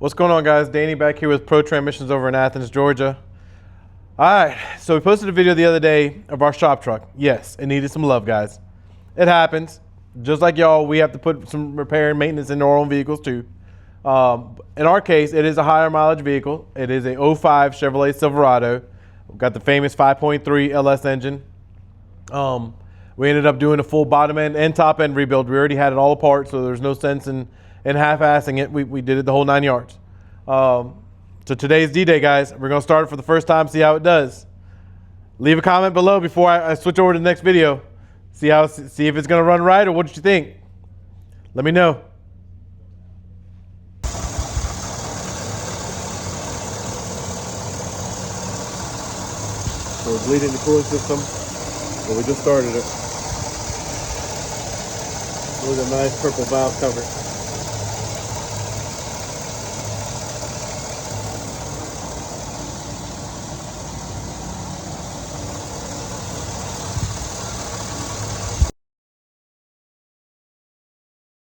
What's going on, guys? Danny back here with Pro Transmissions over in Athens, Georgia. All right, so we posted a video the other day of our shop truck. Yes, it needed some love, guys. It happens. Just like y'all, we have to put some repair and maintenance into our own vehicles too. In our case, it is a higher mileage vehicle. It is a '05 Chevrolet Silverado. We've got the famous 5.3 LS engine. We ended up doing a full bottom end and top end rebuild. We already had it all apart, so there's no sense in half-assing it. We did it the whole 9 yards. So today's D-Day, guys. We're going to start it for the first time, see how it does. Leave a comment below before I switch over to the next video. See if it's going to run right, or what did you think? Let me know. So we're bleeding the cooling system, but we just started it. Look at that nice purple valve cover.